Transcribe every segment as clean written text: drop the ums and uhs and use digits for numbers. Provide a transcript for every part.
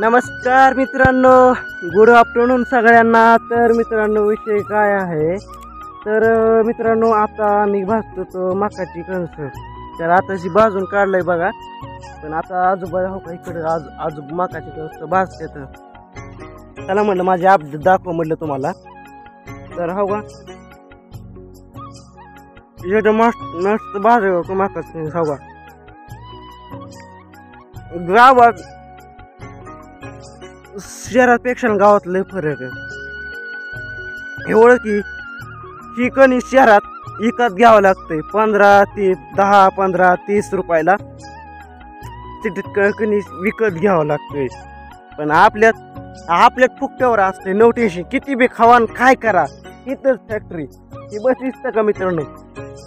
नमस्कार मित्रांनो, good afternoon सगळ्यांना। तर मित्रांनो, विषय काय आहे तर मित्रांनो, आता मी भाजतो तो मकाची कणस। तर आताशी भाजून काढलंय बघा, पण आता आजोबा हो का इकडे आजोबा मकाची कणस भाजतात। त्याला म्हटलं माझे अपडेट दाखव म्हटलं तुम्हाला। तर हो का इकडे मस्त भाजतो मकाची कणस हो का। गावात शहरापेक्षा गावात लय फरक आहे। एवढं की ही कणीस शहरात विकत घ्यावं लागतंय 15-30 रुपयाला कणीस विकत घ्यावं लागतंय। पण आपल्यात फुकट्यावर असते, नो टेन्शन, किती बी खावान काय करा। इथंच फॅक्टरी, ही बस दिसतं का मित्रांनो,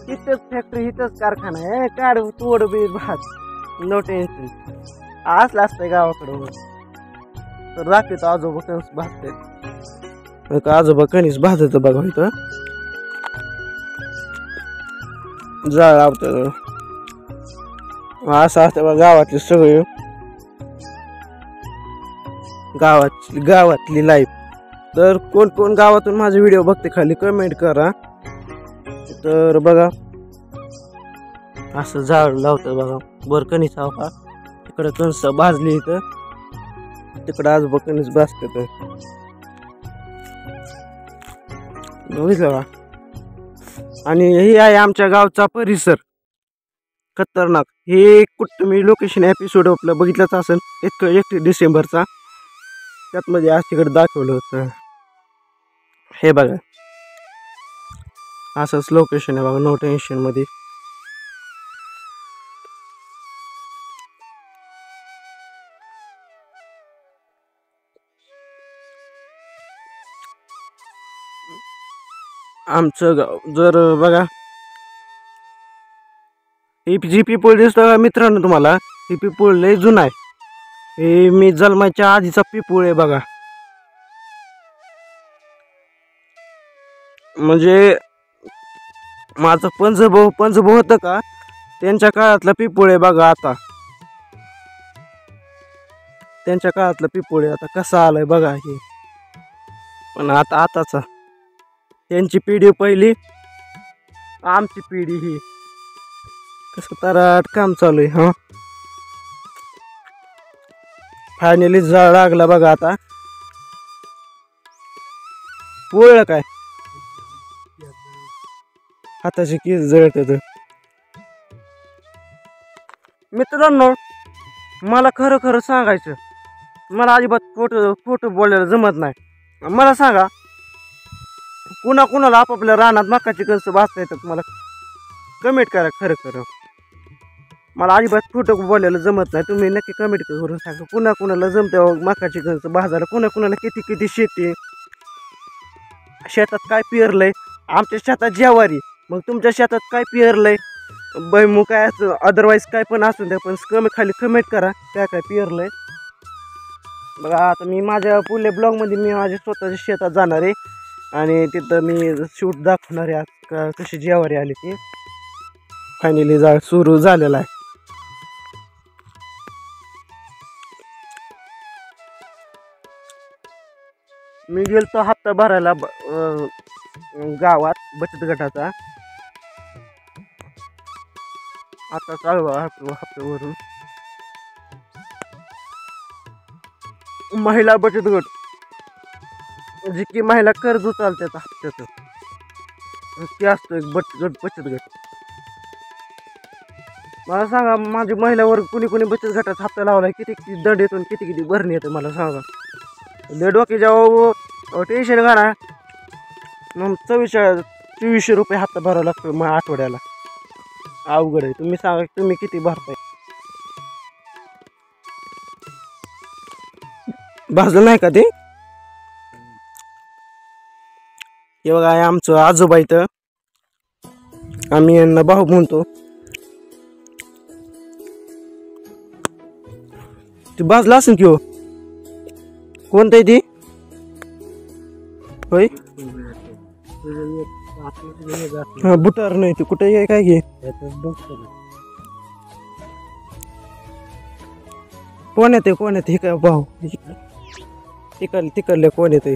इथंच फॅक्टरी, इथंच कारखाना आहे। काढ तोड बी भात, नो टेन्शन, असलं असतंय गावाकडं। तर दाखवतो आजोबा कणीस भाजतात। आजोबा कणीस भाजत बघा, इथं जाळ लावतात। असं असतं बघा गावातली सगळी गावातली लाईफ। तर कोण कोण गावातून माझे व्हिडिओ बघते खाली कमेंट करा। तर बघा असं जाळ लावतात बघा, बर कणीस हा का इकडं कणस भाजली, इथं तिकडं आजोबा कणीस भाजतात बघितलं का। आणि हे आहे आमच्या गावचा परिसर, खतरनाक। हे कुठं मी लोकेशन एपिसोड आपलं बघितलंच असेल, 31 डिसेंबरचा, त्यातमध्ये आज तिकडे दाखवलं होतं। हे बघा असंच लोकेशन आहे बघा, नो टेन्शन मध्ये। आमचं गाव जर बघा, ही जी पिपूळ दिसतं मित्रांनो तुम्हाला, ही पिपूळ लय जुना आहे। हे मी जन्माच्या आधीचा पिपूळ आहे बघा। म्हणजे माझं पंजोबा होतं का, त्यांच्या काळातला पिपूळ आहे बघा। आता त्यांच्या काळातला पिपूळ आहे, आता कसा आलाय बघा हे। पण आताचा त्यांची पिढी पहिली, आमची पिढी ही, कसं तराट काम चालू आहे। हा फायनली जाळ लागला बघा। आता पोळलं काय, हाताची केस जळतात मित्रांनो। मला खरं खरं सांगायचं, मला अजिबात खोटं बोलायला जमत नाही। मला सांगा, कुणाला आपापल्या रानात मकाची कणस भाजता येतात, मला कमेंट करा खरं खरं। मला अजिबात खोटं बोलायला जमत नाही, तुम्ही नक्की कमेंट करून सांगा कुणाला जमतं मकाची कणस भाजायला, कुणाला किती शेती, शेतात काय पेरलंय। आमच्या शेतात ज्वारी, मग तुमच्या शेतात काय पेरलंय, बैमू काय असं अदरवाईज काय पण असून द्या, पण खाली कमेंट करा काय पेरलंय बघा। आता मी माझ्या पुढल्या ब्लॉगमध्ये मी माझ्या स्वतःच्या शेतात जाणार आहे, आणि तिथं मी शूट दाखवणार आहे आज कशी ज्वारी आली ती। फायनली जाळ सुरू झालेला आहे। मी गेलतो हप्ता भरायला गावात बचत गटाचा, आता चालू हप्त्यावरून महिला बचत गट, जी की महिला कर्ज चालतात हप्त्याचं, ते असतं एक बचत गट। मला सांगा, माझी महिलावर कुणी बचत गटाचा हप्ता लावलाय, किती दंड येतो, किती भरणी येते, मला सांगा। डोके जेव्हा टेन्शन का ना, मग 2400 रुपये हप्ता भरावा लागतो मग आठवड्याला। अवघड आहे, तुम्ही सांगा तुम्ही किती भरताय। भाजलं नाही का ते, हे बघा आहे आमचं आजोबा, इथं आम्ही यांना भाऊ म्हणतो। ते भाजला असेल की हो, कोणतं आहे ती होय, बुटार नाही ते कुठे काय घे, कोण येते हे काय भाऊ तिकडले कोण येते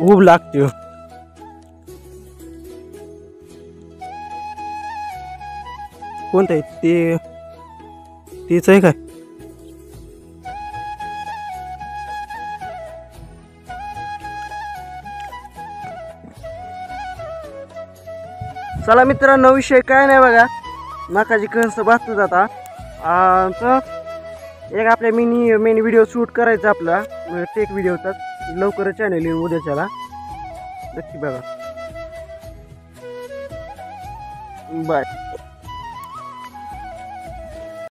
ऊब लागते कोणतं आहे तेच आहे काय चला मित्रांनो विषय काय नाही बघा मकाची कणसं भाजतो जाता तर एक आपल्या मिनी व्हिडिओ शूट करायचा आपला टेक व्हिडिओचा लवकरच चॅनल येईल उद्याच्याला नक्की बघा बाय